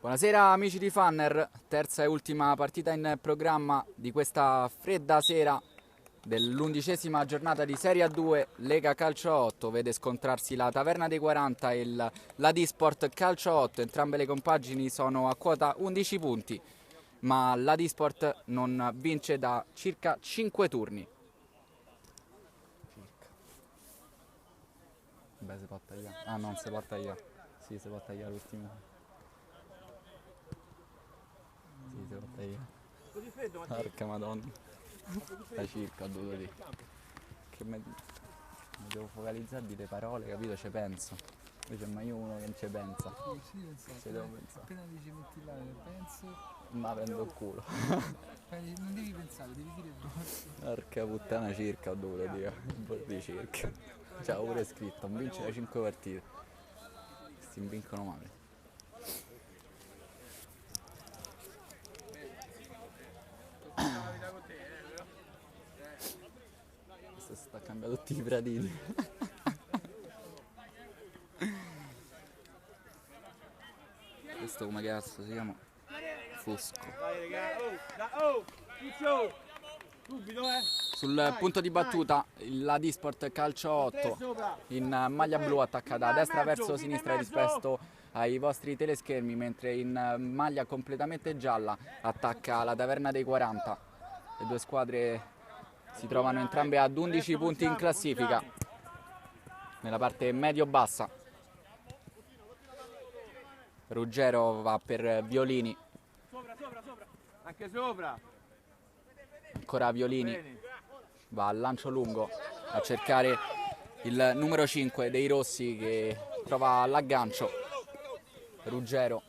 Buonasera amici di Funner, terza e ultima partita in programma di questa fredda sera dell'11ª giornata di Serie A2 Lega Calcio 8. Vede scontrarsi la Taverna dei 40 e l'Adisport Calcio 8. Entrambe le compagini sono a quota 11 punti, ma l'Adisport non vince da circa 5 turni. Beh, si può tagliare. Ah, non si può tagliare. Sì, si può tagliare l'ultimo. Sì, si può tagliare. Porca madonna. La circa ho dovuto dire. Che mi devo focalizzare di le parole, capito? Ci penso. Invece ma io uno che non ci pensa. Sì, penso. Se devo pensare. Appena dici metti là, penso. Ma prendo il culo. Non devi pensare, devi dire basta. Porca puttana circa ho dovuto dire. Un po' di circa. Cioè ho pure scritto, non vince da 5 partite. Questi vincono male. Questo sta cambiando tutti i pratini. Questo come cazzo si chiama? Fusco. Sul punto di battuta l'Adisport Calcio 8 in maglia blu attacca da destra verso sinistra rispetto ai vostri teleschermi, mentre in maglia completamente gialla attacca la Taverna dei 40. Le due squadre si trovano entrambe ad 11 punti in classifica nella parte medio-bassa. Ruggero va per Violini. Anche sopra. Ancora Violini. Va al lancio lungo a cercare il numero 5 dei Rossi che trova l'aggancio. Ruggero.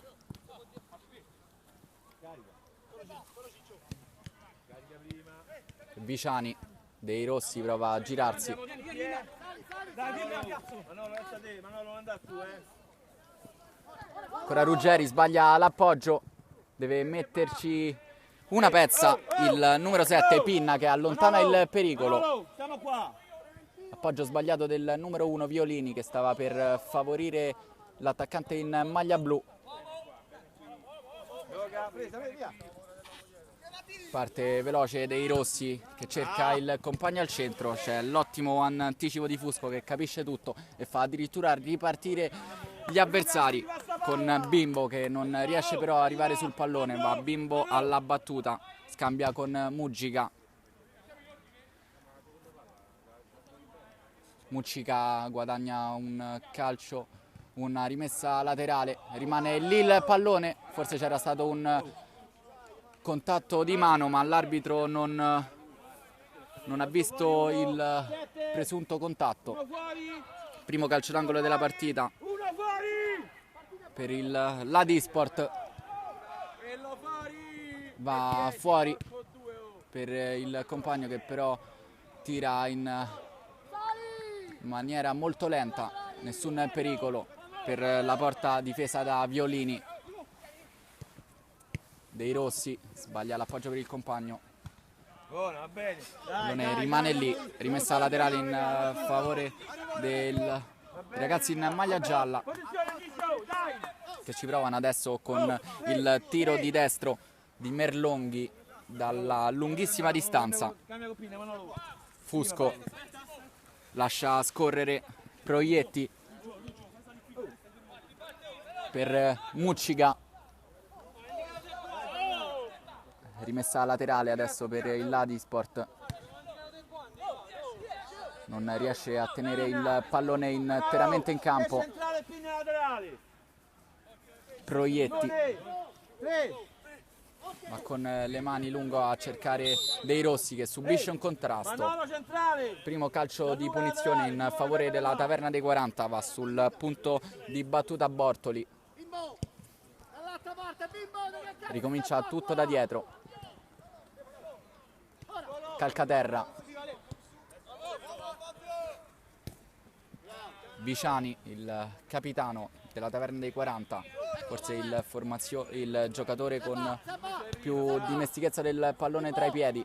Viciani dei Rossi prova a girarsi. Ancora Ruggeri sbaglia l'appoggio. Deve metterci una pezza il numero 7 Pinna che allontana il pericolo. Appoggio sbagliato del numero 1 Violini che stava per favorire l'attaccante in maglia blu. Parte veloce dei Rossi che cerca il compagno al centro. C'è l'ottimo anticipo di Fusco che capisce tutto e fa addirittura ripartire gli avversari con Bimbo che non riesce però a arrivare sul pallone. Va Bimbo alla battuta, scambia con Mugica. Muccica guadagna un calcio, una rimessa laterale, rimane lì il pallone, forse c'era stato un contatto di mano ma l'arbitro non ha visto il presunto contatto. Primo calcio d'angolo della partita per l'Adisport, va fuori per il compagno che però tira in maniera molto lenta, nessun pericolo per la porta difesa da Violini. Dei Rossi sbaglia l'appoggio per il compagno. Violini rimane lì, rimessa laterale in favore dei ragazzi in maglia gialla che ci provano adesso con il tiro di destro di Merlonghi dalla lunghissima distanza. Fusco lascia scorrere Proietti per Muccica. Rimessa laterale adesso per il l'Adisport. Non riesce a tenere il pallone interamente in campo. Proietti va con le mani lungo a cercare dei Rossi che subisce un contrasto. Primo calcio di punizione in favore della Taverna dei 40, va sul punto di battuta Bortoli. Ricomincia tutto da dietro. Calcaterra. Viciani, il capitano della Taverna dei 40, forse il giocatore con più dimestichezza del pallone tra i piedi.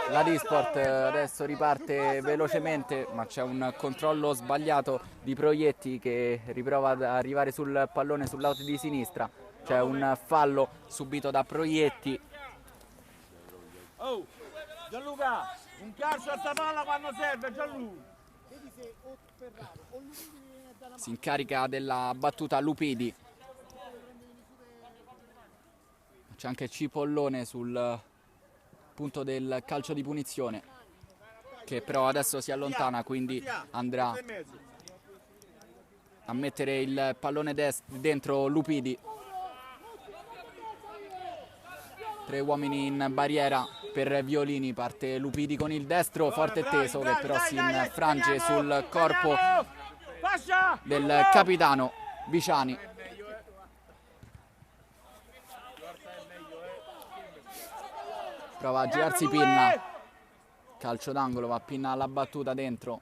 La Disport adesso riparte velocemente, ma c'è un controllo sbagliato di Proietti che riprova ad arrivare sul pallone sull'out di sinistra. C'è un fallo subito da Proietti. Oh, Gianluca, un calcio a sta palla quando serve, Gianluca. Si incarica della battuta Lupidi. C'è anche Cipollone sul punto del calcio di punizione, che però adesso si allontana, quindi andrà a mettere il pallone dentro Lupidi. 3 uomini in barriera per Violini, parte Lupidi con il destro forte e teso, che però si infrange sul corpo del capitano Viciani. Prova a girarsi Pinna, calcio d'angolo, va Pinna alla battuta dentro,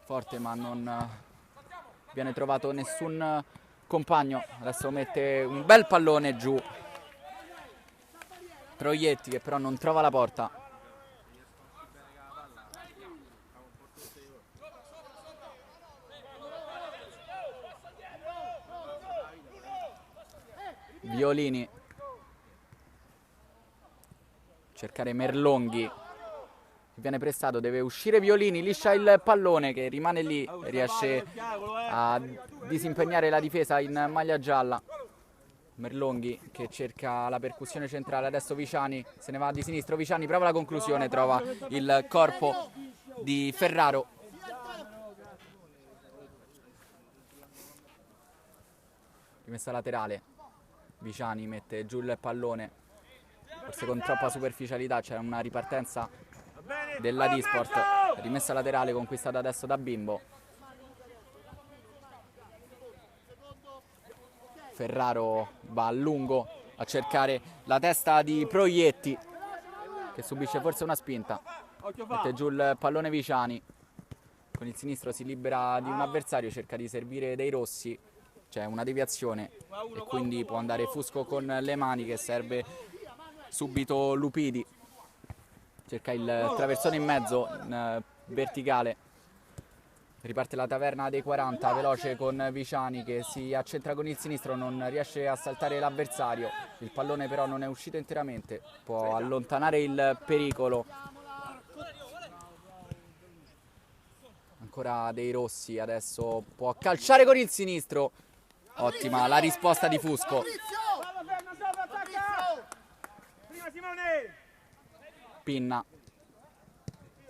forte ma non viene trovato nessun compagno. Adesso mette un bel pallone giù Proietti, che però non trova la porta. Violini, cercare Merlonghi, viene pressato, deve uscire Violini, liscia il pallone che rimane lì, riesce a disimpegnare la difesa in maglia gialla. Merlonghi che cerca la percussione centrale, adesso Viciani se ne va di sinistro, Viciani prova la conclusione, trova il corpo di Ferraro. Rimessa laterale, Viciani mette giù il pallone, forse con troppa superficialità, c'è una ripartenza della Disport. Rimessa laterale conquistata adesso da Bimbo. Ferraro va a lungo a cercare la testa di Proietti, che subisce forse una spinta. Mette giù il pallone Viciani, con il sinistro si libera di un avversario, cerca di servire dei rossi, c'è una deviazione e quindi può andare Fusco con le mani, che serve subito Lupidi. Cerca il traversone in mezzo, in verticale. Riparte la taverna dei 40, veloce con Viciani che si accentra con il sinistro, non riesce a saltare l'avversario. Il pallone però non è uscito interamente, può allontanare il pericolo. Ancora dei rossi, adesso può calciare con il sinistro. Ottima la risposta di Fusco. Pinna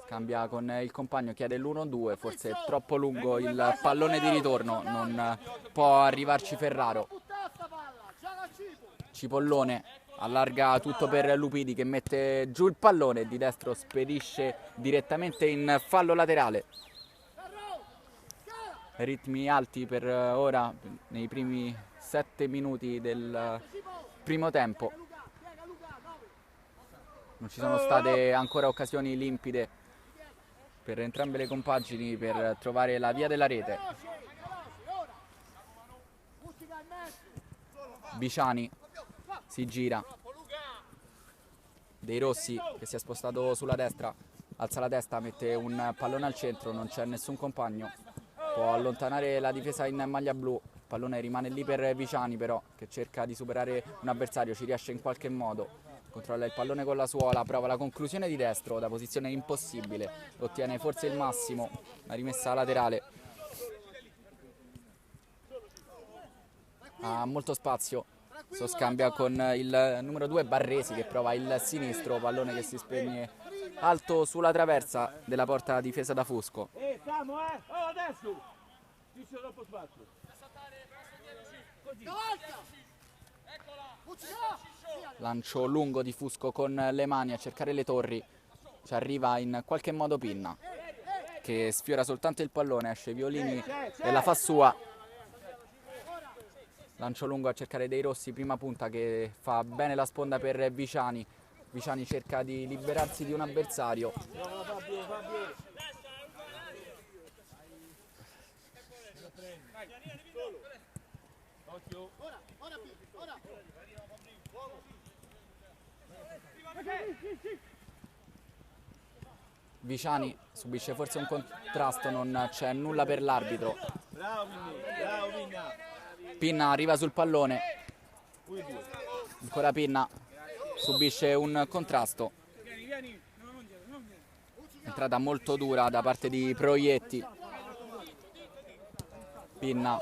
cambia con il compagno, chiede l'1-2, forse è troppo lungo il pallone di ritorno, non può arrivarci Ferraro. Cipollone allarga tutto per Lupidi che mette giù il pallone e di destro spedisce direttamente in fallo laterale. Ritmi alti per ora nei primi 7 minuti del primo tempo. Non ci sono state ancora occasioni limpide per entrambe le compagini per trovare la via della rete. Viciani si gira, Dei Rossi che si è spostato sulla destra, alza la testa, mette un pallone al centro, non c'è nessun compagno, può allontanare la difesa in maglia blu, il pallone rimane lì per Viciani però, che cerca di superare un avversario, ci riesce in qualche modo. Controlla il pallone con la suola, prova la conclusione di destro da posizione impossibile, ottiene forse il massimo, la rimessa laterale. Ha molto spazio, lo scambia con il numero 2 Barresi che prova il sinistro, pallone che si spegne alto sulla traversa della porta difesa da Fusco. Siamo, oh, adesso! Qui c'è troppo spazio. Lancio lungo di Fusco con le mani a cercare le torri, ci arriva in qualche modo Pinna che sfiora soltanto il pallone, esce Violini e la fa sua. Lancio lungo a cercare Dei Rossi, prima punta che fa bene la sponda per Viciani. Viciani cerca di liberarsi di un avversario. Viciani subisce forse un contrasto, non c'è nulla per l'arbitro. Bravo Vigna. Pinna arriva sul pallone, ancora Pinna subisce un contrasto. Entrata molto dura da parte di Proietti. Pinna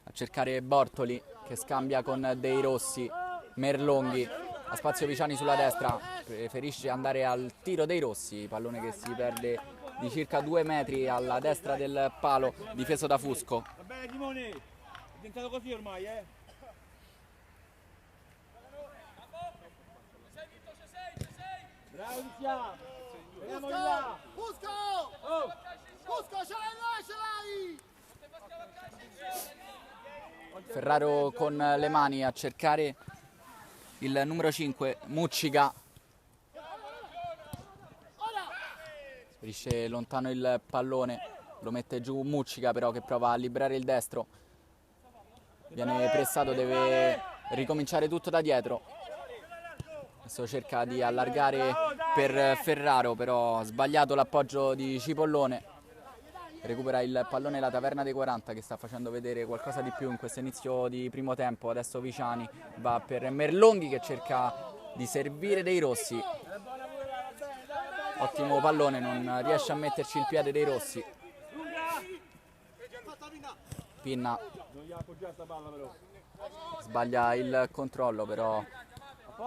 a cercare Bortoli che scambia con Dei Rossi. Merlonghi a spazio Viciani sulla destra, preferisce andare al tiro Dei Rossi, pallone che si perde di circa 2 metri alla destra del palo, difeso da Fusco. Va bene Timone, è diventato così ormai, Bravo Tiziano, vediamo di là. Fusco! Oh. Fusco, ce l'hai! Ferraro con le mani a cercare il numero 5, Muccica. Spedisce lontano il pallone, lo mette giù Muccica però che prova a liberare il destro. Viene pressato, deve ricominciare tutto da dietro. Adesso cerca di allargare per Ferraro, però ha sbagliato l'appoggio di Cipollone. Recupera il pallone la Taverna dei 40 che sta facendo vedere qualcosa di più in questo inizio di primo tempo. Adesso Viciani va per Merlonghi che cerca di servire Dei Rossi. Ottimo pallone, non riesce a metterci il piede Dei Rossi. Pinna sbaglia il controllo, però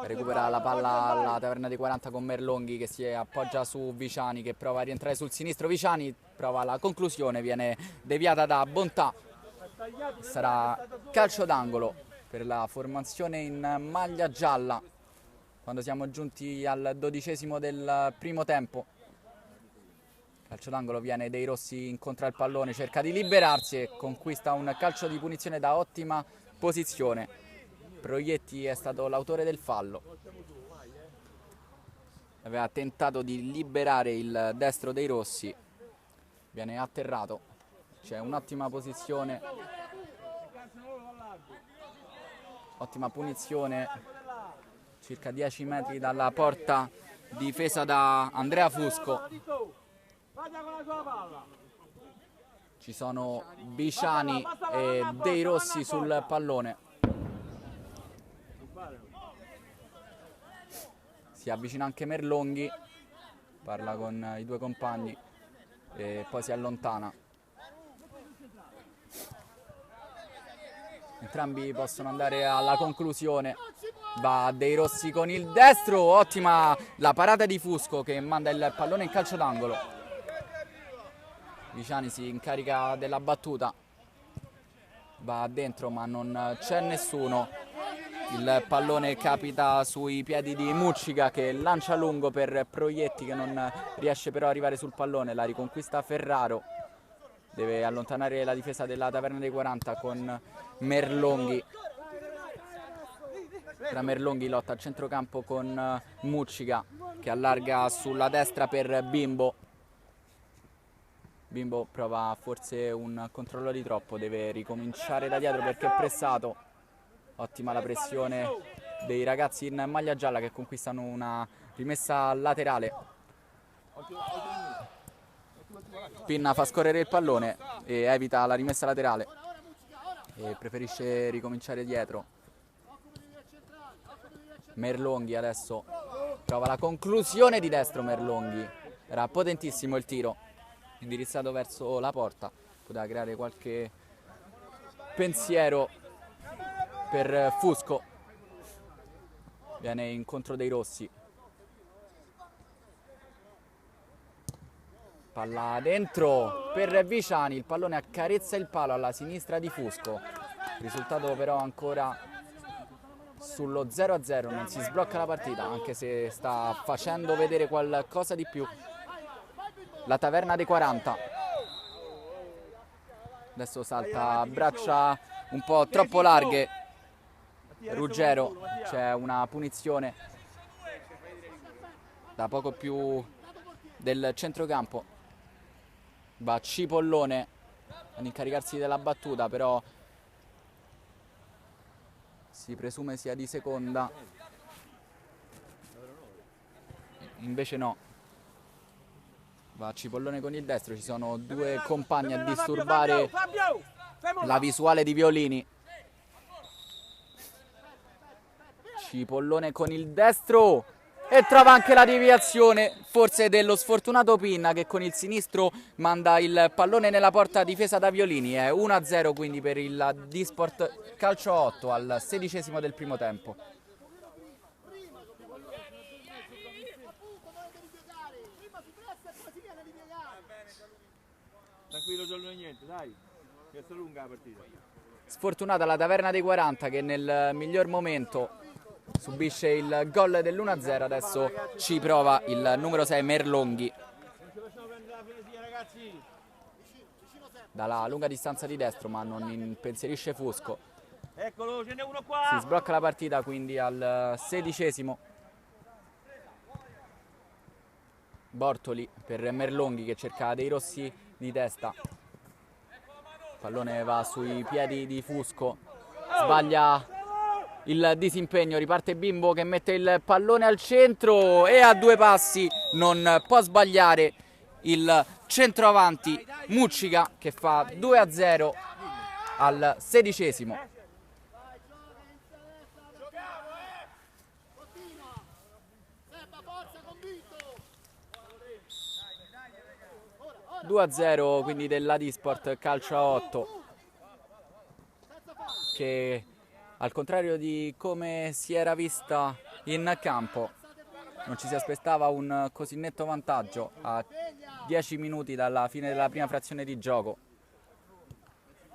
recupera la palla alla Taverna dei 40 con Merlonghi che si appoggia su Viciani che prova a rientrare sul sinistro. Viciani prova la conclusione, viene deviata da Bontà. Sarà calcio d'angolo per la formazione in maglia gialla quando siamo giunti al 12° del primo tempo. Calcio d'angolo, viene Dei Rossi incontra il pallone, cerca di liberarsi e conquista un calcio di punizione da ottima posizione. Proietti è stato l'autore del fallo. Aveva tentato di liberare il destro Dei Rossi, viene atterrato. C'è un'ottima posizione, ottima punizione, circa 10 metri dalla porta difesa da Andrea Fusco. Ci sono Viciani e Dei Rossi sul pallone. Si avvicina anche Merlonghi, parla con i due compagni e poi si allontana. Entrambi possono andare alla conclusione. Va Dei Rossi con il destro, ottima la parata di Fusco che manda il pallone in calcio d'angolo. Viciani si incarica della battuta, va dentro ma non c'è nessuno. Il pallone capita sui piedi di Muccica che lancia lungo per Proietti che non riesce però ad arrivare sul pallone. La riconquista Ferraro, deve allontanare la difesa della Taverna dei 40 con Merlonghi. Tra Merlonghi lotta al centrocampo con Muccica che allarga sulla destra per Bimbo. Bimbo prova forse un controllo di troppo, deve ricominciare da dietro perché è pressato. Ottima la pressione dei ragazzi in maglia gialla che conquistano una rimessa laterale. Pinna fa scorrere il pallone e evita la rimessa laterale e preferisce ricominciare dietro. Merlonghi adesso prova la conclusione di destro. Merlonghi, era potentissimo il tiro indirizzato verso la porta, poteva creare qualche pensiero per Fusco. Viene incontro Dei Rossi, palla dentro per Viciani, il pallone accarezza il palo alla sinistra di Fusco. Risultato però ancora sullo 0-0, non si sblocca la partita anche se sta facendo vedere qualcosa di più la Taverna dei 40. Adesso salta a braccia un po' troppo larghe Ruggero, c'è una punizione da poco più del centrocampo. Va Cipollone ad incaricarsi della battuta, però si presume sia di seconda, invece no. Va Cipollone con il destro, ci sono due compagni a disturbare la visuale di Violini. Cipollone con il destro e trova anche la deviazione, forse dello sfortunato Pinna, che con il sinistro manda il pallone nella porta difesa da Violini. È 1-0 quindi per il D-Sport calcio 8 al 16° del primo tempo. Tranquillo, non è niente, dai. Questa è lunga la partita. Sfortunata la Taverna dei 40, che nel miglior momento subisce il gol dell'1-0. Adesso ci prova il numero 6 Merlonghi dalla lunga distanza di destro, ma non impensierisce Fusco. Eccolo, ce n'è uno qua. Si sblocca la partita quindi al 16°. Bortoli per Merlonghi che cerca dei rossi di testa. Il pallone va sui piedi di Fusco, sbaglia il disimpegno, riparte Bimbo che mette il pallone al centro e a due passi non può sbagliare il centroavanti Muccica, che fa 2-0 al 16°. 2-0 quindi della D-Sport calcio a 8, che al contrario di come si era vista in campo non ci si aspettava un così netto vantaggio a 10 minuti dalla fine della prima frazione di gioco.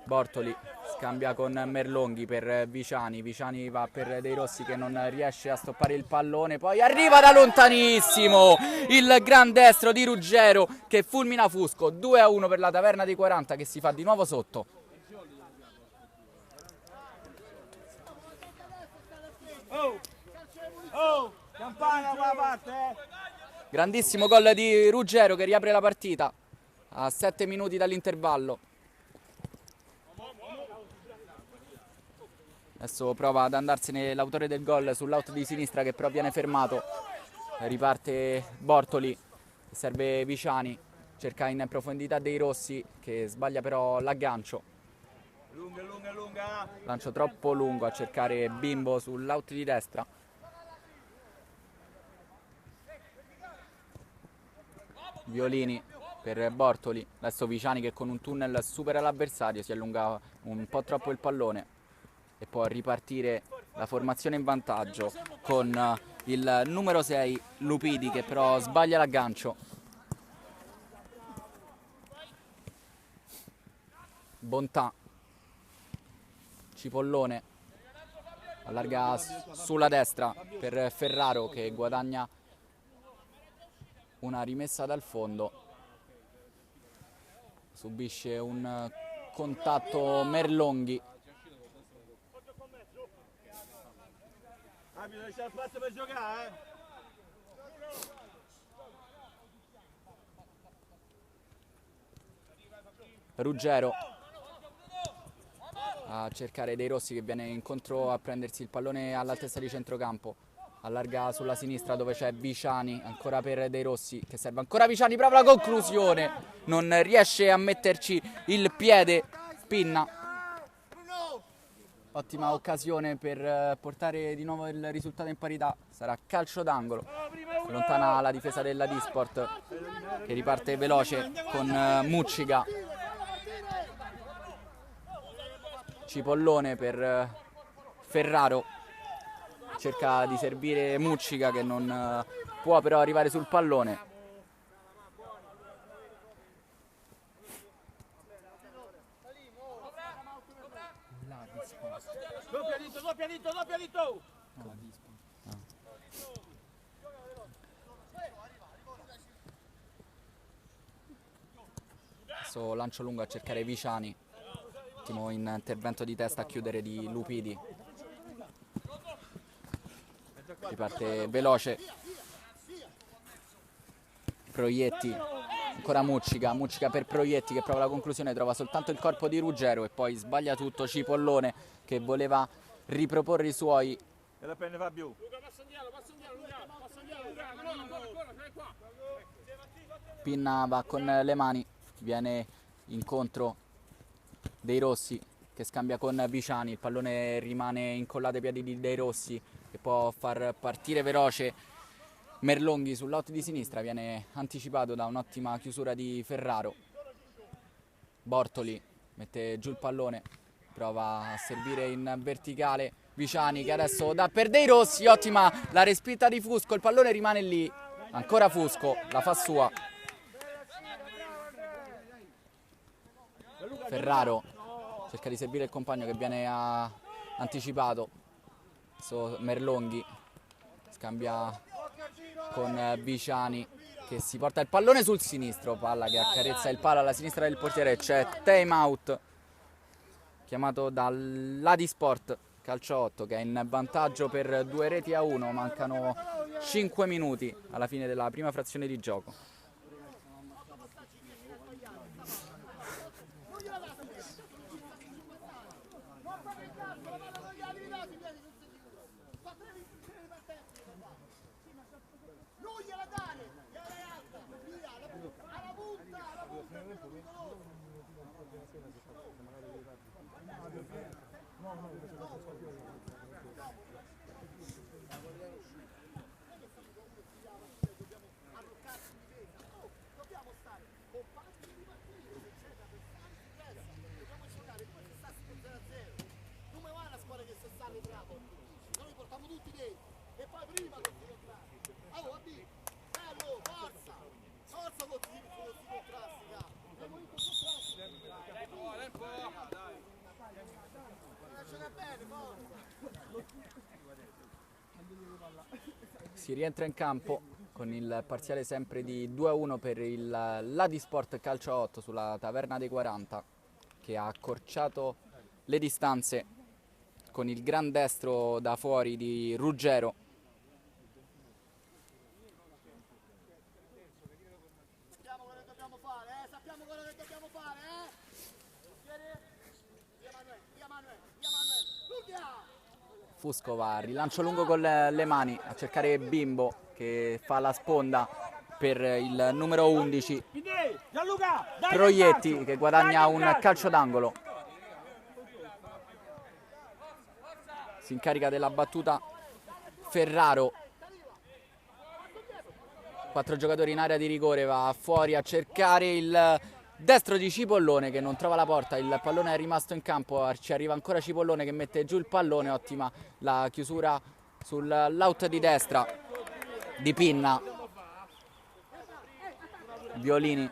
Bortoli scambia con Merlonghi per Viciani, Viciani va per Dei Rossi che non riesce a stoppare il pallone, poi arriva da lontanissimo il gran destro di Ruggero che fulmina Fusco. 2-1 per la Taverna dei 40 che si fa di nuovo sotto. Campana qua parte, Grandissimo gol di Ruggero che riapre la partita a 7 minuti dall'intervallo. Adesso prova ad andarsene l'autore del gol sull'out di sinistra, che però viene fermato. Riparte Bortoli, serve Viciani, cerca in profondità Dei Rossi che sbaglia però l'aggancio. lunga. Lancio troppo lungo a cercare Bimbo sull'out di destra. Violini per Bortoli, adesso Viciani che con un tunnel supera l'avversario, si allunga un po' troppo il pallone e può ripartire la formazione in vantaggio con il numero 6 Lupidi che però sbaglia l'aggancio. Bontà, Cipollone allarga sulla destra per Ferraro che guadagna una rimessa dal fondo, subisce un contatto Merlonghi. Bisogna lasciare spazio per giocare, Ruggero a cercare Dei Rossi che viene incontro a prendersi il pallone all'altezza di centrocampo, allarga sulla sinistra dove c'è Viciani, ancora per Dei Rossi che serve ancora Viciani, prova la conclusione, non riesce a metterci il piede Pinna. Ottima occasione per portare di nuovo il risultato in parità, sarà calcio d'angolo, allontana la difesa della D-Sport che riparte veloce con Muccica. Cipollone per Ferraro, cerca di servire Muccica che non può però arrivare sul pallone. Doppia dito! Adesso lancio lungo a cercare Viciani, ottimo intervento di testa a chiudere di Lupidi, riparte veloce, Proietti, ancora Muccica per Proietti che prova la conclusione, trova soltanto il corpo di Ruggero e poi sbaglia tutto Cipollone che voleva riproporre i suoi. E la prende Fabio. Pinna va con le mani, viene incontro dei Rossi che scambia con Viciani, il pallone rimane incollato ai piedi di dei Rossi che può far partire veloce Merlonghi sull'out di sinistra, viene anticipato da un'ottima chiusura di Ferraro. Bortoli mette giù il pallone, prova a servire in verticale Viciani che adesso dà per dei Rossi, ottima la respinta di Fusco, il pallone rimane lì, ancora Fusco, la fa sua. Ferraro cerca di servire il compagno che viene anticipato. Adesso Merlonghi scambia con Viciani che si porta il pallone sul sinistro, palla che accarezza il palo alla sinistra del portiere. C'è time out chiamato dall'Adisport Calcio 8 che è in vantaggio per 2-1, mancano 5 minuti alla fine della prima frazione di gioco. Si rientra in campo con il parziale sempre di 2-1 per l'Adisport Calcio 8 sulla Taverna dei 40 che ha accorciato le distanze con il gran destro da fuori di Ruggero. Sappiamo quello che dobbiamo fare, sappiamo quello che dobbiamo fare, Via Manuel, Luca! Fusco va, rilancio lungo con le mani a cercare Bimbo che fa la sponda per il numero 11 Proietti che guadagna un calcio d'angolo. Si incarica della battuta Ferraro, 4 giocatori in area di rigore, va fuori a cercare il destro di Cipollone che non trova la porta, il pallone è rimasto in campo, ci arriva ancora Cipollone che mette giù il pallone, ottima la chiusura sull'out di destra di Pinna. Violini,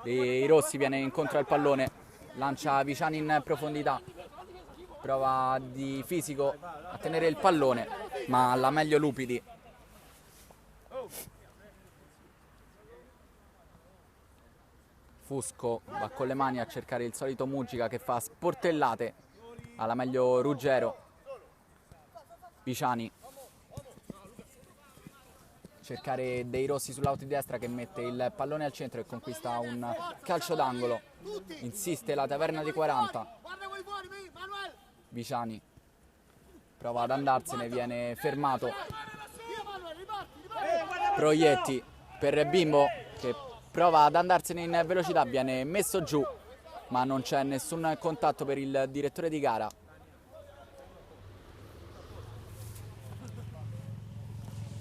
i Rossi viene incontro al pallone, lancia Viciani in profondità, prova di fisico a tenere il pallone ma alla meglio Lupidi. Fusco va con le mani a cercare il solito Mugica che fa sportellate, alla meglio Ruggero. Viciani cercare dei Rossi sull'out di destra che mette il pallone al centro e conquista un calcio d'angolo. Insiste la Taverna dei 40. Viciani prova ad andarsene, viene fermato. Proietti per Bimbo che prova ad andarsene in velocità, viene messo giù ma non c'è nessun contatto per il direttore di gara.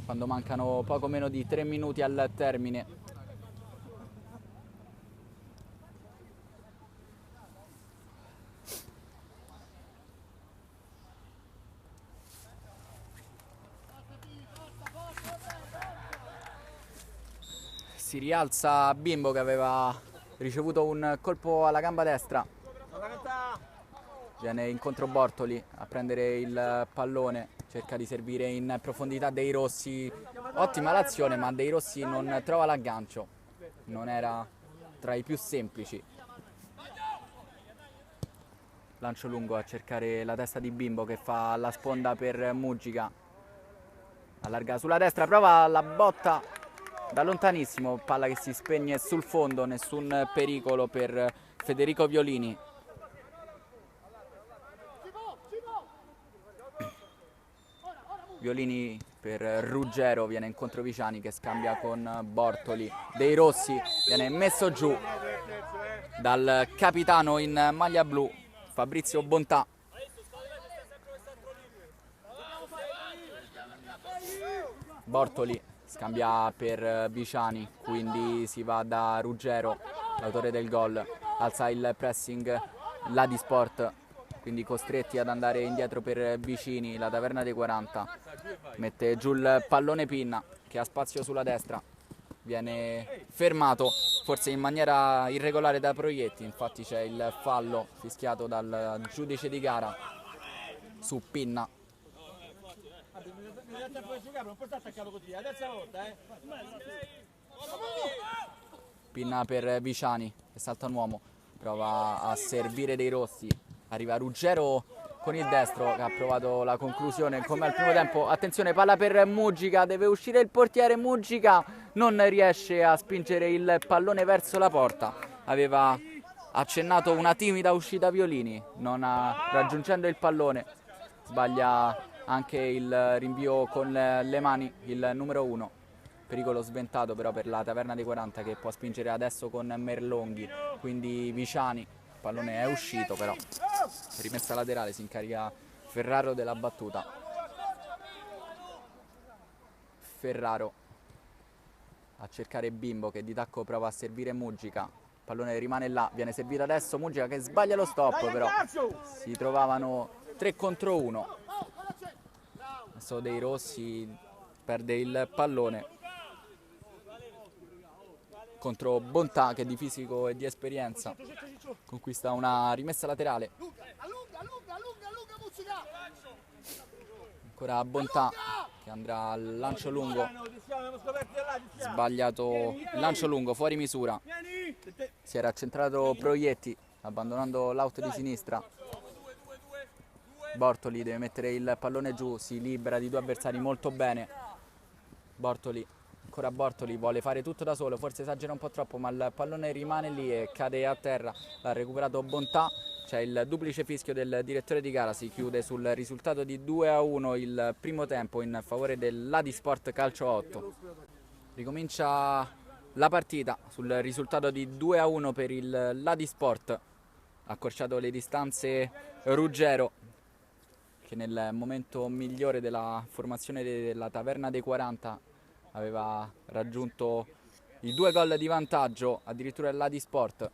Quando mancano poco meno di 3 minuti al termine. Si rialza Bimbo che aveva ricevuto un colpo alla gamba destra. Viene incontro Bortoli a prendere il pallone, cerca di servire in profondità dei Rossi. Ottima l'azione ma dei Rossi non trova l'aggancio, non era tra i più semplici. Lancio lungo a cercare la testa di Bimbo che fa la sponda per Mugica. Allarga sulla destra, prova la botta da lontanissimo, palla che si spegne sul fondo, nessun pericolo per Federico Violini. Violini per Ruggero, viene incontro Viciani che scambia con Bortoli. Dei Rossi viene messo giù dal capitano in maglia blu, Fabrizio Bontà. Bortoli scambia per Viciani, quindi si va da Ruggero, l'autore del gol, alza il pressing l'Adisport, quindi costretti ad andare indietro per Vicini. La Taverna dei 40 mette giù il pallone Pinna che ha spazio sulla destra, viene fermato forse in maniera irregolare da Proietti, infatti c'è il fallo fischiato dal giudice di gara su Pinna. Non può stare attaccato così, è la terza volta, Pinna per Viciani che salta un uomo, prova a servire Dei Rossi, arriva Ruggero con il destro che ha provato la conclusione come al primo tempo. Attenzione, palla per Mugica, deve uscire il portiere. Mugica non riesce a spingere il pallone verso la porta, aveva accennato una timida uscita Violini, non raggiungendo il pallone sbaglia anche il rinvio con le mani il numero 1. Pericolo sventato però per la Taverna dei 40 che può spingere adesso con Merlonghi, quindi Viciani, il pallone è uscito però, rimessa laterale, si incarica Ferraro della battuta. Ferraro a cercare Bimbo che di tacco prova a servire Mugica, il pallone rimane là, viene servito adesso Mugica che sbaglia lo stop, però si trovavano 3 contro 1. Adesso Dei Rossi perde il pallone contro Bontà che di fisico e di esperienza conquista una rimessa laterale. Ancora Bontà che andrà al lancio lungo, sbagliato il lancio lungo, fuori misura, si era accentrato Proietti abbandonando l'out di sinistra. Bortoli deve mettere il pallone giù, si libera di 2 avversari molto bene. Bortoli, ancora Bortoli, vuole fare tutto da solo, forse esagera un po' troppo, ma il pallone rimane lì e cade a terra. L'ha recuperato Bontà, c'è il duplice fischio del direttore di gara, si chiude sul risultato di 2-1 il primo tempo in favore dell'Adisport Calcio 8. Ricomincia la partita sul risultato di 2-1 per l'Adisport, accorciato le distanze Ruggero che nel momento migliore della formazione della Taverna dei 40 aveva raggiunto i 2 gol di vantaggio, addirittura l'Adisport.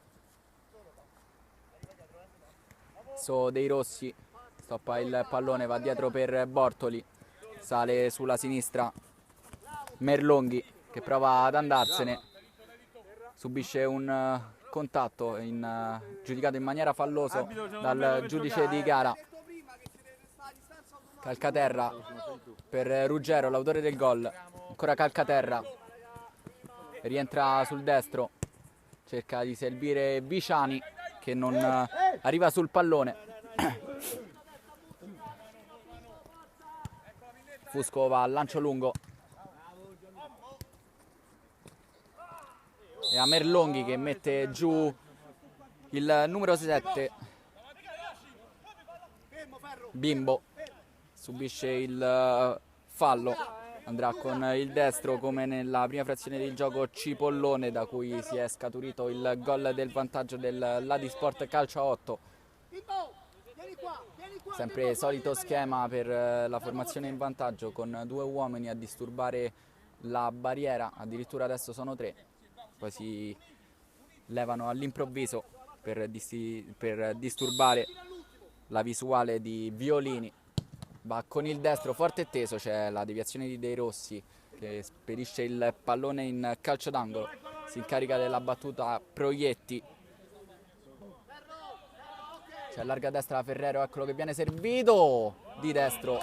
Dei Rossi stoppa il pallone, va dietro per Bortoli, sale sulla sinistra Merlonghi che prova ad andarsene, subisce un contatto giudicato in maniera falloso dal giudice di gara. Calcaterra per Ruggero, l'autore del gol, ancora Calcaterra, rientra sul destro, cerca di servire Viciani che non arriva sul pallone. Fusco va al lancio lungo e a Merlonghi che mette giù il numero 7 Bimbo, subisce il fallo, andrà con il destro come nella prima frazione del gioco Cipollone, da cui si è scaturito il gol del vantaggio dell'Adisport Calcio 8. Sempre solito schema per la formazione in vantaggio, con 2 uomini a disturbare la barriera, addirittura adesso sono 3, poi si levano all'improvviso per disturbare la visuale di Violini. Va con il destro forte e teso, c'è la deviazione di Dei Rossi che spedisce il pallone in calcio d'angolo, si incarica della battuta Proietti, c'è larga destra Ferrero, eccolo che viene servito di destro,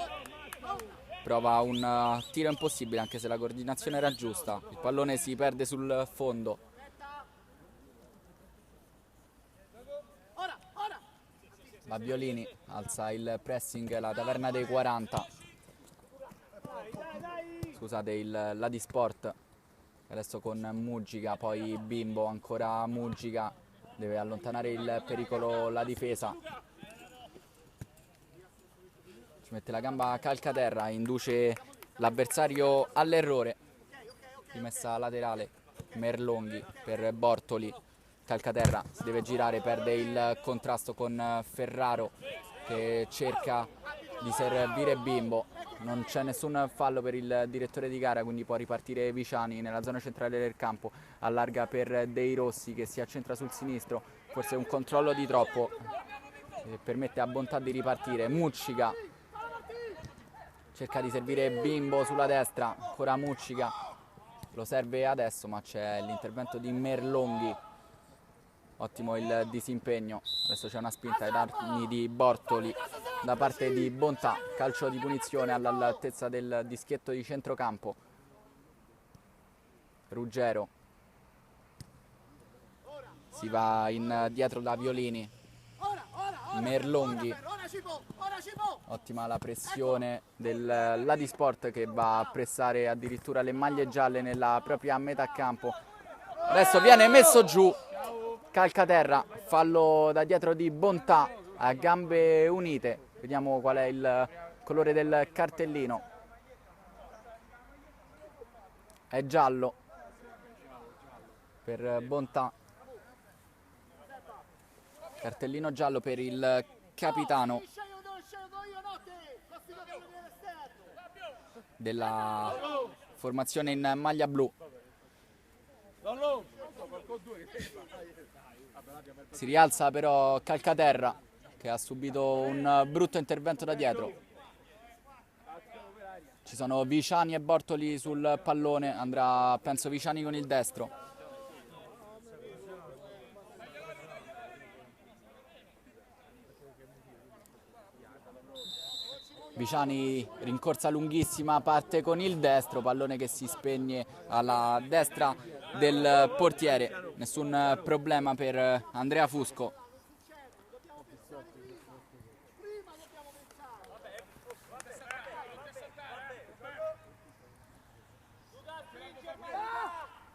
prova un tiro impossibile anche se la coordinazione era giusta, il pallone si perde sul fondo. Va Violini, alza il pressing la Taverna dei 40, scusate l'Adisport, adesso con Mugica, poi Bimbo, ancora Mugica, deve allontanare il pericolo la difesa, ci mette la gamba a Calcaterra, induce l'avversario all'errore. Rimessa laterale Merlonghi per Bortoli. Calcaterra si deve girare, perde il contrasto con Ferraro che cerca di servire Bimbo. Non c'è nessun fallo per il direttore di gara, quindi può ripartire Viciani nella zona centrale del campo. Allarga per Dei Rossi che si accentra sul sinistro, forse un controllo di troppo che permette a Bontà di ripartire. Muccica cerca di servire Bimbo sulla destra, ancora Muccica, lo serve adesso ma c'è l'intervento di Merlonghi. Ottimo il disimpegno, adesso c'è una spinta ai danni di Bortoli da parte di Bontà, calcio di punizione all'altezza del dischietto di centrocampo. Ruggero si va in dietro da Violini. Merlonghi, ottima la pressione del Ladisport che va a pressare addirittura le maglie gialle nella propria metà campo. Adesso viene messo giù Calcaterra, fallo da dietro di Bontà a gambe unite. Vediamo qual è il colore del cartellino. È giallo per Bontà. Cartellino giallo per il capitano della formazione in maglia blu. Si rialza però Calcaterra che ha subito un brutto intervento da dietro. Ci sono Viciani e Bortoli sul pallone, andrà penso Viciani con il destro. Viciani rincorsa lunghissima, parte con il destro, pallone che si spegne alla destra del portiere. Nessun problema per Andrea Fusco.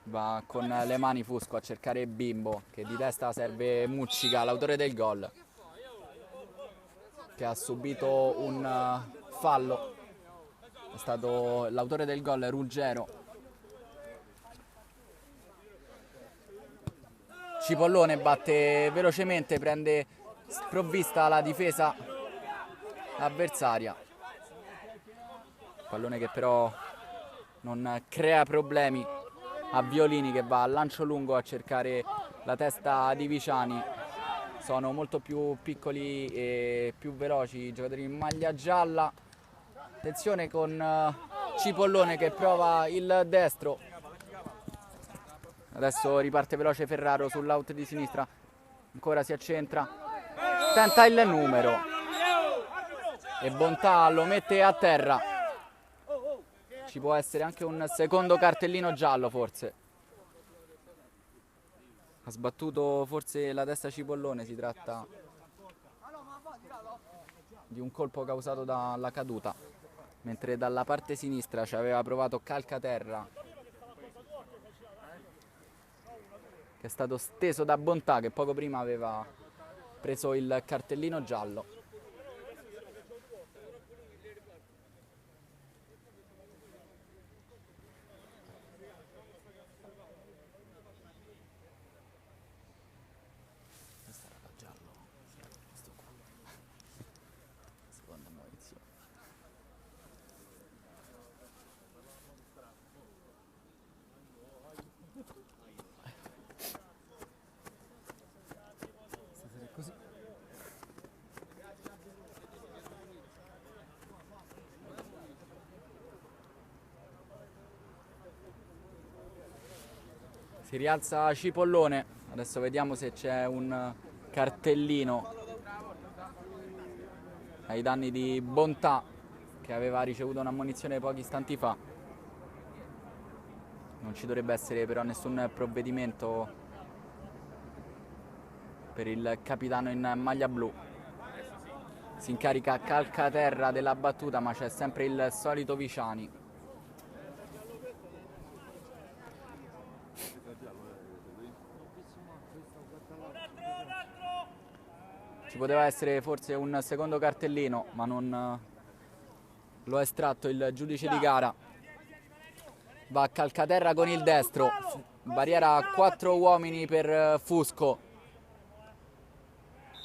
Va con le mani Fusco a cercare Bimbo che di testa serve Muccica, l'autore del gol, che ha subito un fallo. È stato l'autore del gol Ruggero. Cipollone batte velocemente, prende sprovvista la difesa avversaria. Pallone che però non crea problemi a Violini che va a lancio lungo a cercare la testa di Viciani. Sono molto più piccoli e più veloci i giocatori in maglia gialla. Attenzione con Cipollone che prova il destro. Adesso riparte veloce Ferraro sull'out di sinistra. Ancora si accentra. Tenta il numero. E Bontà lo mette a terra. Ci può essere anche un secondo cartellino giallo forse. Ha sbattuto forse la testa Cipollone, si tratta di un colpo causato dalla caduta, mentre dalla parte sinistra ci aveva provato Calcaterra, che è stato steso da Bontà che poco prima aveva preso il cartellino giallo. Così. Si rialza Cipollone, adesso vediamo se c'è un cartellino ai danni di Bontà che aveva ricevuto un'ammonizione pochi istanti fa. Non ci dovrebbe essere però nessun provvedimento per il capitano in maglia blu. Si incarica Calcaterra della battuta ma c'è sempre il solito Viciani. Ci poteva essere forse un secondo cartellino ma non lo ha estratto il giudice di gara. Va a Calcaterra con il destro, barriera a 4 uomini per Fusco,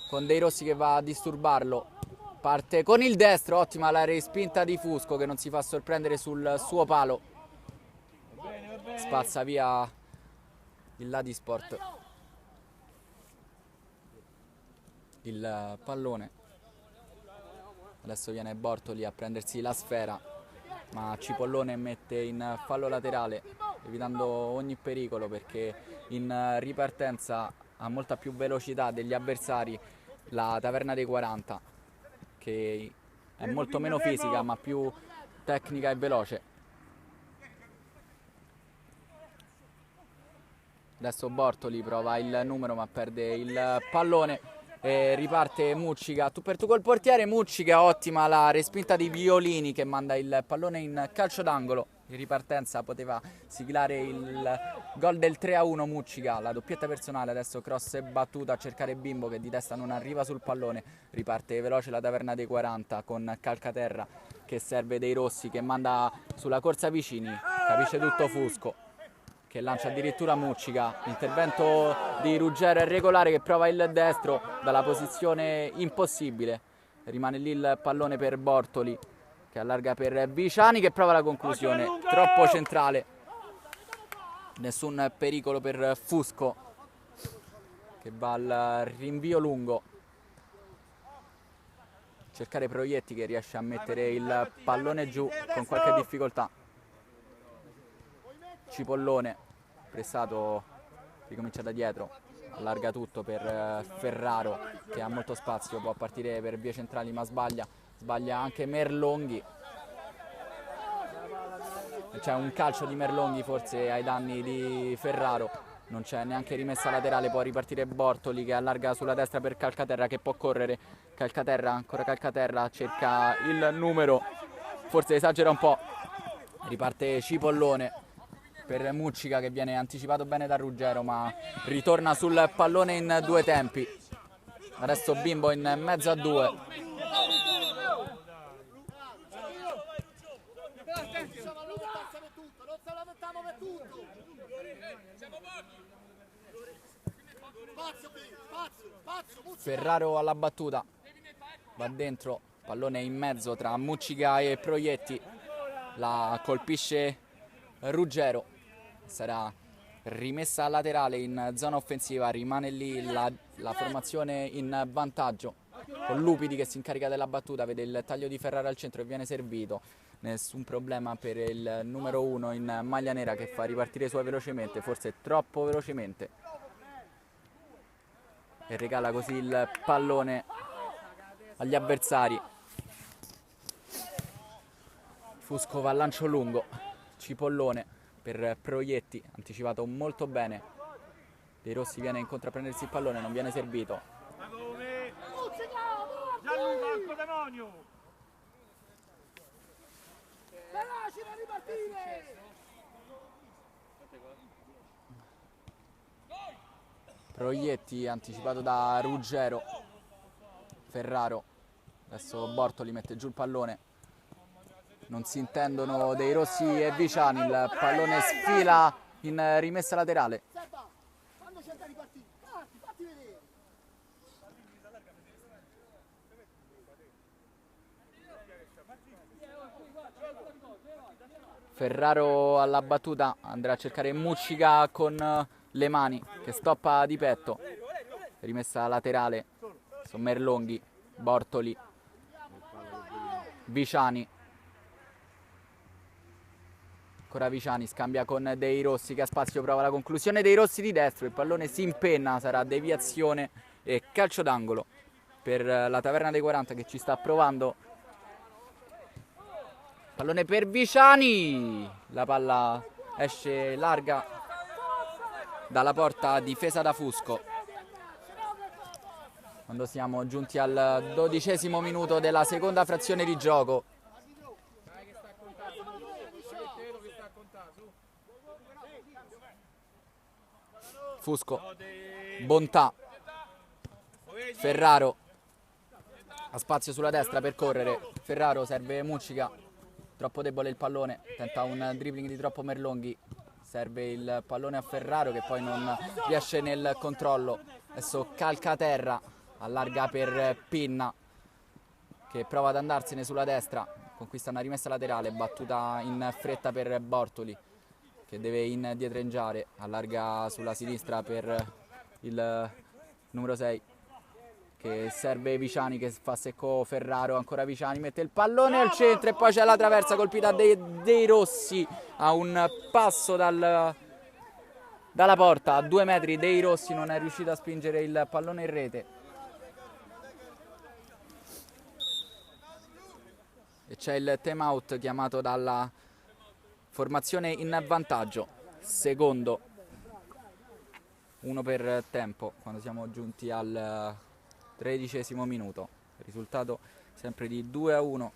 con De Rossi che va a disturbarlo. Parte con il destro, ottima la respinta di Fusco che non si fa sorprendere sul suo palo. Spazza via il Ladisport il pallone. Adesso viene Bortoli a prendersi la sfera, ma Cipollone mette in fallo laterale, evitando ogni pericolo perché in ripartenza ha molta più velocità degli avversari la Taverna dei 40, che è molto meno fisica ma più tecnica e veloce. Adesso Bortoli prova il numero ma perde il pallone e riparte Muccica, tu per tu col portiere. Muccica, ottima la respinta di Violini che manda il pallone in calcio d'angolo. In ripartenza poteva siglare il gol del 3-1 Muccica, la doppietta personale. Adesso cross e battuta a cercare Bimbo che di testa non arriva sul pallone. Riparte veloce la Taverna dei 40 con Calcaterra che serve De Rossi, che manda sulla corsa vicini, capisce tutto Fusco che lancia addirittura Muccica. L'intervento di Ruggero è regolare, che prova il destro dalla posizione impossibile. Rimane lì il pallone per Bortoli che allarga per Viciani che prova la conclusione, troppo centrale. Nessun pericolo per Fusco che va al rinvio lungo. Cercare Proietti che riesce a mettere il pallone giù con qualche difficoltà. Cipollone, pressato, ricomincia da dietro, allarga tutto per Ferraro che ha molto spazio, può partire per vie centrali ma sbaglia anche Merlonghi. C'è un calcio di Merlonghi forse ai danni di Ferraro, non c'è neanche rimessa laterale, può ripartire Bortoli che allarga sulla destra per Calcaterra che può correre. Calcaterra, ancora Calcaterra, cerca il numero, forse esagera un po', riparte Cipollone per Muccica che viene anticipato bene da Ruggero ma ritorna sul pallone in due tempi. Adesso Bimbo in mezzo a due. Ferraro alla battuta, va dentro, pallone in mezzo tra Muccica e Proietti, la colpisce Ruggero. Sarà rimessa laterale in zona offensiva, rimane lì la formazione in vantaggio con Lupidi che si incarica della battuta, vede il taglio di Ferrara al centro e viene servito. Nessun problema per il numero 1 in maglia nera che fa ripartire i suoi velocemente, forse troppo velocemente, e regala così il pallone agli avversari. Fusco va al lancio lungo, Cipollone per Proietti, anticipato molto bene. De Rossi viene incontro a prendersi il pallone, non viene servito. Gianluca, demonio! Proietti anticipato da Ruggero. Ferraro, adesso Bortoli mette giù il pallone, non si intendono De Rossi e Viciani, il pallone sfila in rimessa laterale. Ferraro alla battuta, andrà a cercare Muccica con le mani che stoppa di petto. Rimessa laterale, sono Merlonghi, Bortoli, Viciani. Ancora Viciani, scambia con De Rossi che ha spazio, prova la conclusione. De Rossi di destro, il pallone si impenna, sarà deviazione e calcio d'angolo per la Taverna dei 40 che ci sta provando. Pallone per Viciani, la palla esce larga dalla porta difesa da Fusco. Quando siamo giunti al 12° minuto della seconda frazione di gioco. Fusco, Bontà, Ferraro, ha spazio sulla destra per correre. Ferraro serve Muccica, troppo debole il pallone, tenta un dribbling di troppo Merlonghi, serve il pallone a Ferraro che poi non riesce nel controllo. Adesso Calcaterra allarga per Pinna che prova ad andarsene sulla destra, conquista una rimessa laterale, battuta in fretta per Bortoli che deve indietreggiare, allarga sulla sinistra per il numero 6 che serve Viciani che fa secco Ferraro, ancora Viciani, mette il pallone al centro e poi c'è la traversa colpita dei Rossi a un passo dalla porta, a 2 metri dei Rossi non è riuscito a spingere il pallone in rete. E c'è il time out chiamato dalla formazione in vantaggio, secondo, 1 per tempo, quando siamo giunti al 13° minuto, risultato sempre di 2-1.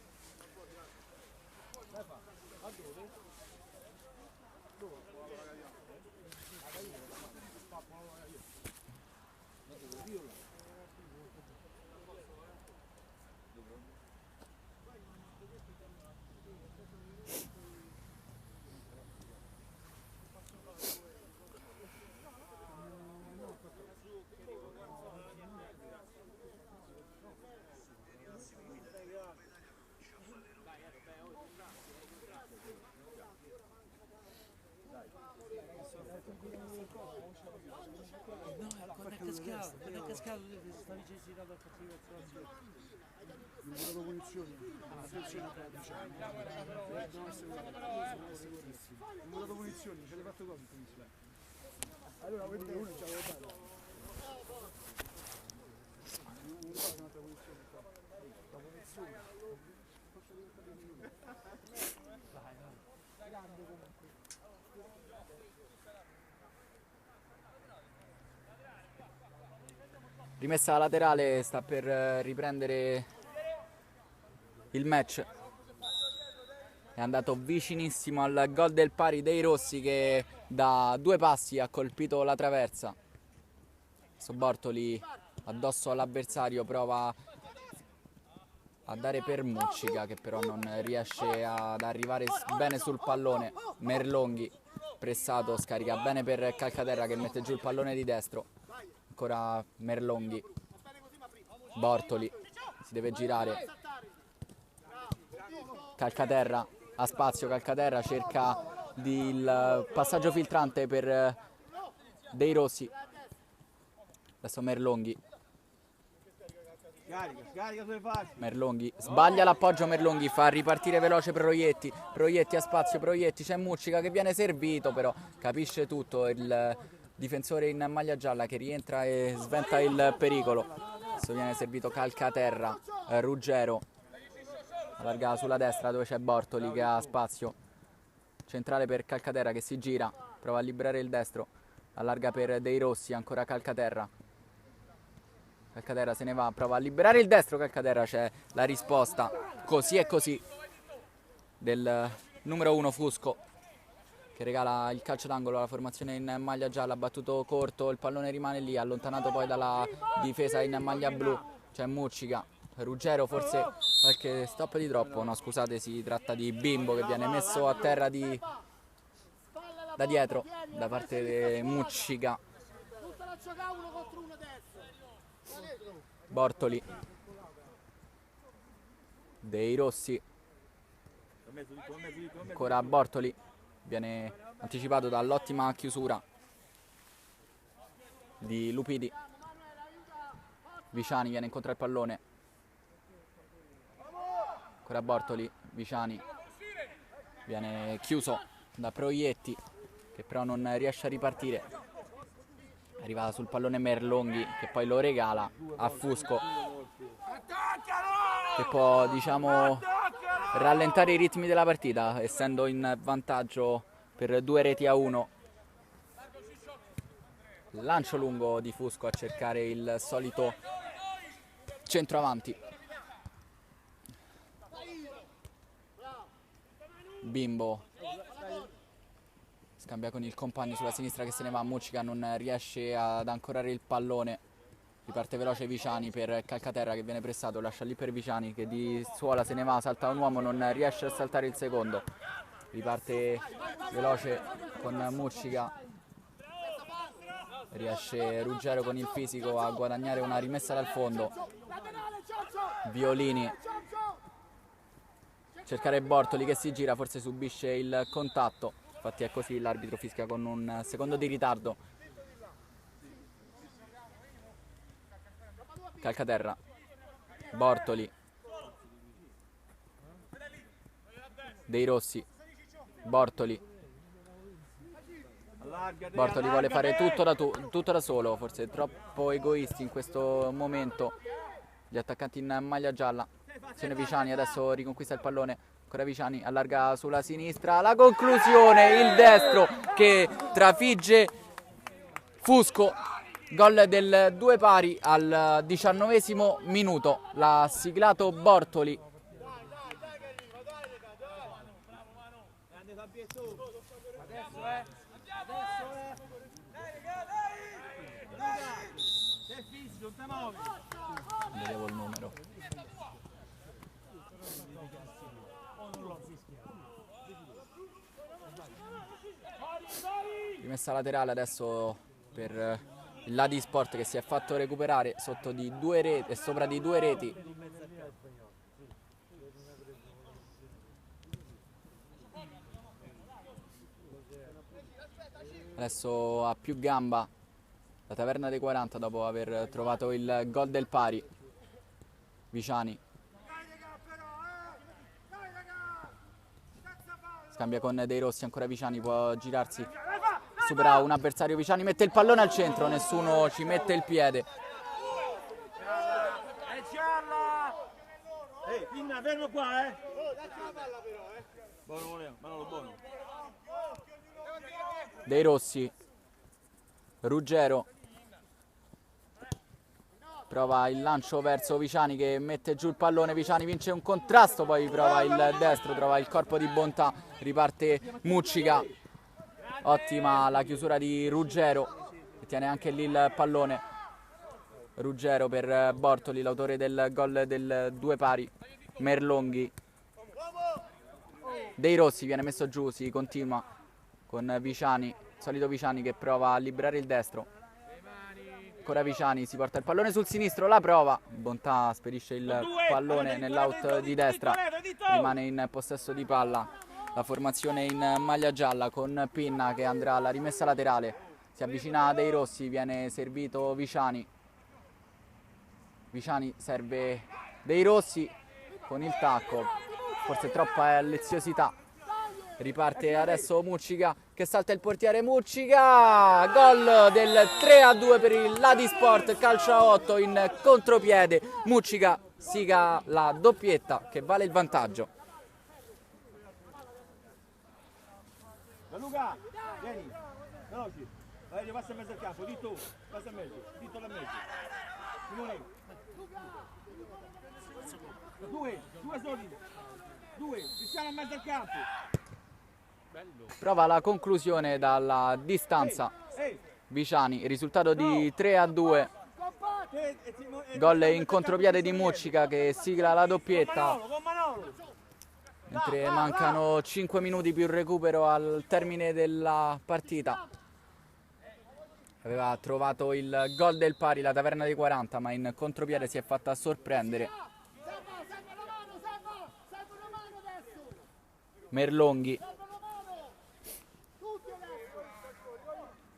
Numero punizioni, attenzione a Diciamo. Devono essere fortissimi. Numero punizioni, ce l'hai fatto cosa in punizione? Allora vuol dire uno già lo dato. Uno fa un'altra punizione qua. La punizione. Grande comunque. Rimessa laterale, sta per riprendere il match. È andato vicinissimo al gol del pari dei Rossi che da 2 passi ha colpito la traversa. Adesso Bortoli addosso all'avversario prova a dare per Muccica che però non riesce ad arrivare bene sul pallone. Merlonghi pressato, scarica bene per Calcaterra che mette giù il pallone di destro. Ancora Merlonghi, Bortoli si deve girare, Calcaterra ha spazio, Calcaterra cerca il passaggio filtrante per dei Rossi. Adesso Merlonghi, Merlonghi sbaglia l'appoggio, Merlonghi fa ripartire veloce Proietti, Proietti ha spazio, Proietti, c'è Muccica che viene servito però capisce tutto il difensore in maglia gialla che rientra e sventa il pericolo. Adesso viene servito Calcaterra, Ruggero allarga sulla destra dove c'è Bortoli che ha spazio, centrale per Calcaterra che si gira, prova a liberare il destro, allarga per dei Rossi, ancora Calcaterra, Calcaterra se ne va, prova a liberare il destro, Calcaterra, c'è la risposta, così e così, del numero 1 Fusco che regala il calcio d'angolo alla formazione in maglia gialla, battuto corto, il pallone rimane lì, allontanato poi dalla difesa in maglia blu, c'è Muccica, Ruggero forse qualche stop di troppo, no scusate si tratta di Bimbo che viene messo a terra da dietro da parte di Muccica. Bortoli, dei Rossi, ancora Bortoli. Viene anticipato dall'ottima chiusura di Lupidi. Viciani viene incontro al pallone. Ancora Bortoli, Viciani. Viene chiuso da Proietti che però non riesce a ripartire. Arriva sul pallone Merlonghi che poi lo regala a Fusco che può diciamo rallentare i ritmi della partita essendo in vantaggio per 2-1. Lancio lungo di Fusco a cercare il solito centroavanti. Bimbo scambia con il compagno sulla sinistra che se ne va, Muccica non riesce ad ancorare il pallone. Riparte veloce Viciani per Calcaterra che viene pressato, lascia lì per Viciani che di suola se ne va, salta un uomo, non riesce a saltare il secondo. Riparte veloce con Muccica, riesce Ruggero con il fisico a guadagnare una rimessa dal fondo. Violini, cercare Bortoli che si gira, forse subisce il contatto, infatti è così, l'arbitro fischia con un secondo di ritardo. Calcaterra, Bortoli, Dei Rossi, Bortoli vuole fare tutto da solo, forse troppo egoisti in questo momento gli attaccanti in maglia gialla. Attenzione Viciani, adesso riconquista il pallone, ancora Viciani, allarga sulla sinistra, la conclusione, il destro che trafigge Fusco. Gol del 2 pari al 19° minuto, l'ha siglato Bortoli. Vedevo il numero. Rimessa laterale adesso per il Ladisport che si è fatto recuperare sotto di 2 reti, sopra di 2 reti. Adesso ha più gamba la Taverna dei 40 dopo aver trovato il gol del pari. Viciani scambia con Dei Rossi, ancora Viciani, può girarsi, supera un avversario. Viciani mette il pallone al centro, nessuno ci mette il piede. Pinna, fermo qua, Buono. Dei Rossi, Ruggero prova il lancio verso Viciani che mette giù il pallone. Viciani vince un contrasto, poi prova il destro, trova il corpo di bontà, riparte Muccica. Ottima la chiusura di Ruggero che tiene anche lì il pallone. Ruggero per Bortoli, l'autore del gol del 2 pari. Merlonghi, Dei Rossi viene messo giù, si continua con Viciani, solito Viciani che prova a liberare il destro. Ancora Viciani, si porta il pallone sul sinistro, la prova, Bontà spedisce il pallone nell'out di destra, rimane in possesso di palla la formazione in maglia gialla con Pinna che andrà alla rimessa laterale. Si avvicina a Dei Rossi, viene servito Viciani. Viciani serve Dei Rossi con il tacco, forse troppa leziosità. Riparte adesso Muccica che salta il portiere. Muccica, gol del 3-2 per il Ladisport, calcio a 8 in contropiede. Muccica siga la doppietta che vale il vantaggio. Luca, vieni, veloci, vai, passa in mezzo al campo, di tu, passa in mezzo, dito da mezzo. Simone. Due soli, Cristiano in mezzo al campo. Prova la conclusione dalla distanza Viciani, risultato di 3-2. Gol in contropiede di Muccica che sigla la doppietta. Mentre mancano 5 minuti più recupero al termine della partita. Aveva trovato il gol del pari la Taverna dei 40, ma in contropiede si è fatta sorprendere. Merlonghi,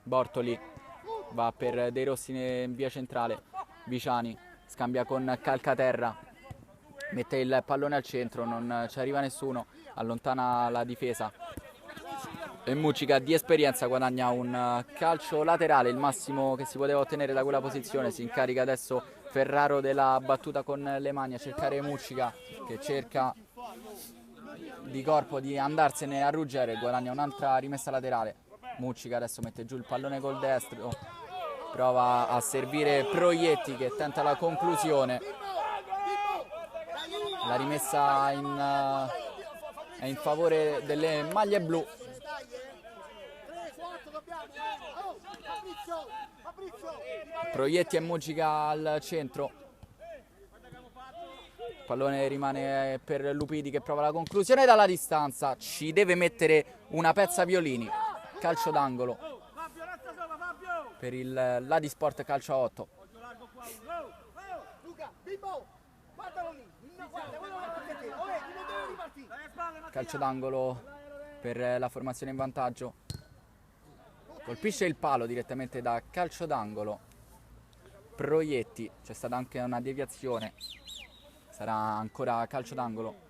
Bortoli va per Dei Rossi in via centrale. Viciani scambia con Calcaterra, mette il pallone al centro, non ci arriva nessuno, allontana la difesa e Muccica di esperienza guadagna un calcio laterale, il massimo che si poteva ottenere da quella posizione. Si incarica adesso Ferraro della battuta con le mani a cercare Muccica che cerca di corpo di andarsene a Ruggero e guadagna un'altra rimessa laterale. Muccica adesso mette giù il pallone col destro, prova a servire Proietti che tenta la conclusione. La rimessa è in favore delle maglie blu. Proietti e Mugica al centro. Il pallone rimane per Lupidi che prova la conclusione dalla distanza. Ci deve mettere una pezza Violini. Calcio d'angolo per il Ladisport calcio a 8. Calcio d'angolo per la formazione in vantaggio. Colpisce il palo direttamente da calcio d'angolo. Proietti, c'è stata anche una deviazione. Sarà ancora calcio d'angolo.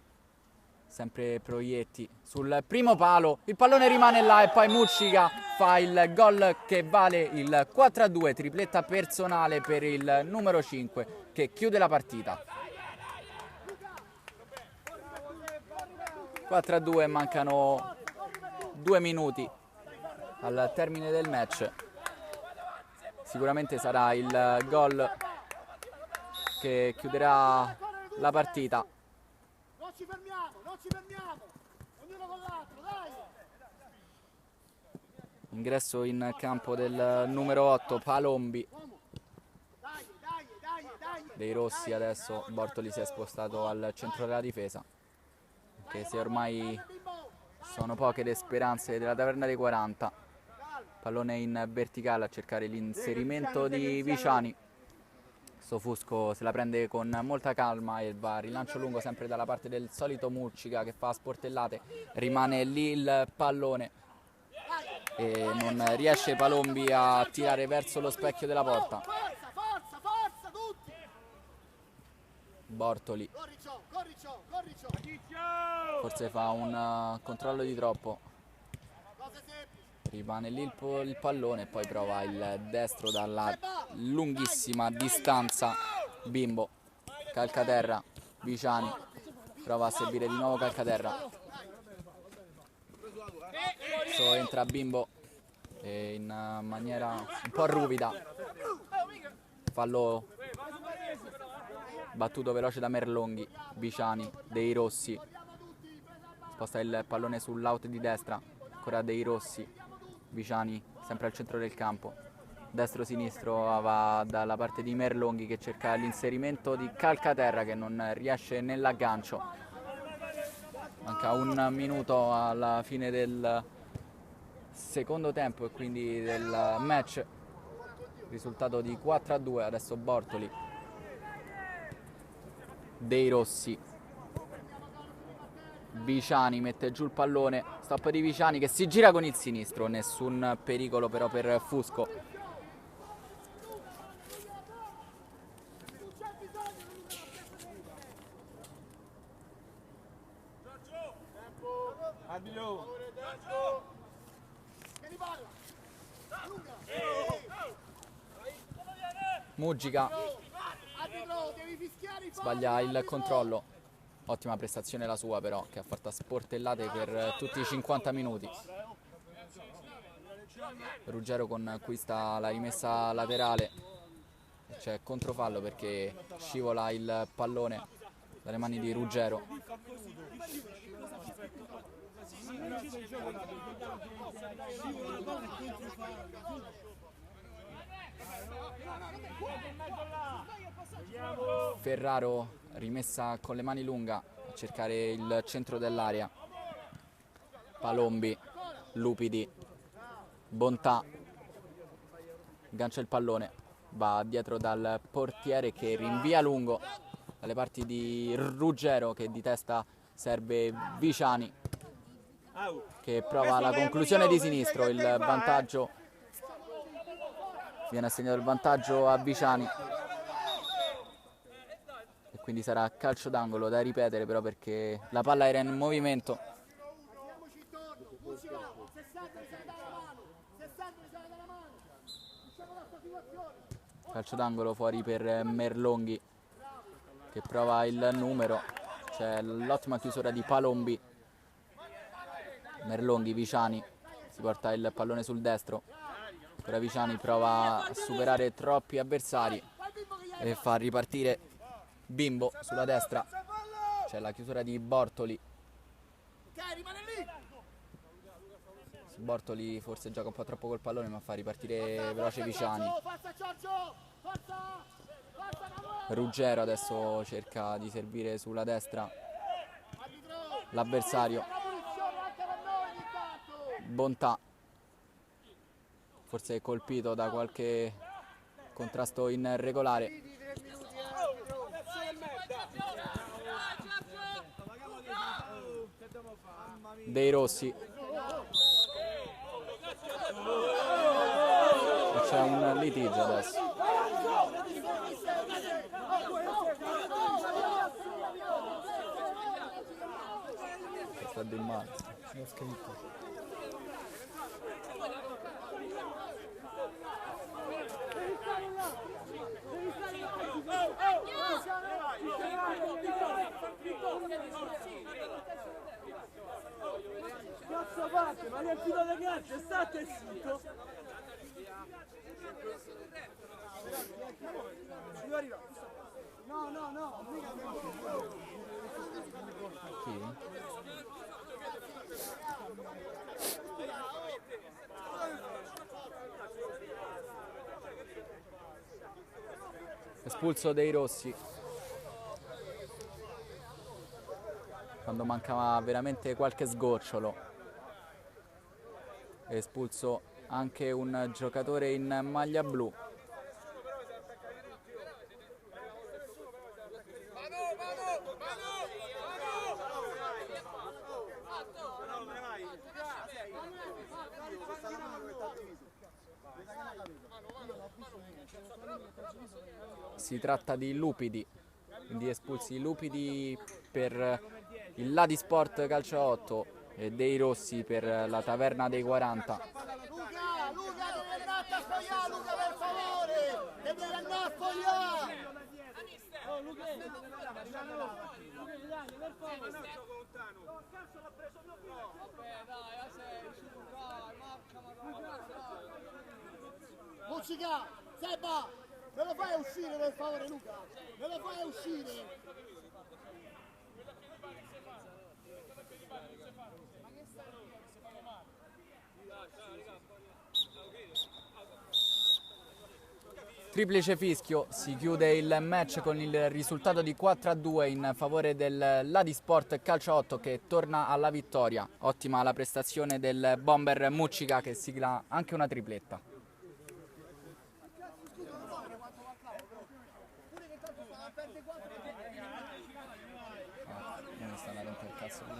Sempre Proietti sul primo palo. Il pallone rimane là e poi Muccica fa il gol che vale il 4-2. Tripletta personale per il numero 5 che chiude la partita. 4-2, mancano 2 minuti al termine del match. Sicuramente sarà il gol che chiuderà la partita. Non ci fermiamo, ognuno con l'altro, dai! Ingresso in campo del numero 8, Palombi. Dei Rossi adesso, Bortoli si è spostato al centro della difesa. Che se ormai sono poche le speranze della Taverna dei 40. Pallone in verticale a cercare l'inserimento di Viciani. Fusco se la prende con molta calma e va rilancio lungo sempre dalla parte del solito Muccica che fa sportellate. Rimane lì il pallone e non riesce Palombi a tirare verso lo specchio della porta. Forza, tutti! Bortoli forse fa un controllo di troppo. Rimane lì il pallone e poi prova il destro dalla lunghissima distanza. Bimbo, Calcaterra, Viciani, prova a servire di nuovo Calcaterra. Entra Bimbo in maniera un po' ruvida. Fallo battuto veloce da Merlonghi. Viciani, Dei Rossi. Sposta il pallone sull'out di destra. Ancora Dei Rossi. Viciani sempre al centro del campo. Destro-sinistro va dalla parte di Merlonghi che cerca l'inserimento di Calcaterra che non riesce nell'aggancio. Manca un minuto alla fine del secondo tempo e quindi del match. Risultato di 4-2. Adesso Bortoli, Dei Rossi, Viciani mette giù il pallone, stop di Viciani che si gira con il sinistro, nessun pericolo però per Fusco. Mugica sbaglia il controllo. Ottima prestazione la sua però, che ha fatto sportellate per tutti i 50 minuti. Ruggero conquista la rimessa laterale. C'è controfallo perché scivola il pallone dalle mani di Ruggero. Ferraro rimessa con le mani lunga a cercare il centro dell'area. Palombi, Lupidi, Bontà, aggancia il pallone, va dietro dal portiere che rinvia lungo dalle parti di Ruggero che di testa serve Viciani che prova la conclusione di sinistro. Il vantaggio viene assegnato il vantaggio a Viciani. Quindi sarà calcio d'angolo da ripetere però perché la palla era in movimento. Calcio d'angolo fuori per Merlonghi che prova il numero. C'è l'ottima chiusura di Palombi. Merlonghi, Viciani si porta il pallone sul destro. Ancora Viciani prova a superare troppi avversari e fa ripartire Bimbo sulla destra. C'è la chiusura di Bortoli. Bortoli forse gioca un po' troppo col pallone, ma fa ripartire veloce Viciani. Ruggero adesso cerca di servire sulla destra l'avversario. Bontà, forse colpito da qualche contrasto irregolare. Dei Rossi. E c'è un litigio adesso. Sta di male. L'ho scritto. Cazzo fate, ma che filo di calcio, state zitto! No, Chi? Espulso Dei Rossi. Quando mancava veramente qualche sgocciolo. È espulso anche un giocatore in maglia blu. Si tratta di Lupidi, quindi espulsi Lupidi per il Ladisport Calcio 8 e Dei Rossi per la Taverna dei 40. Luca, devi andare a spogliare, Luca, per favore! Devi andare a spogliare! Oh, Luca, per favore! Musica, Seba, me lo fai uscire per favore, Luca? Me lo fai uscire? Triplice fischio, si chiude il match con il risultato di 4-2 in favore del Ladisport Calcio 8 che torna alla vittoria. Ottima la prestazione del bomber Muccica che sigla anche una tripletta. Non sta andando per il cazzo di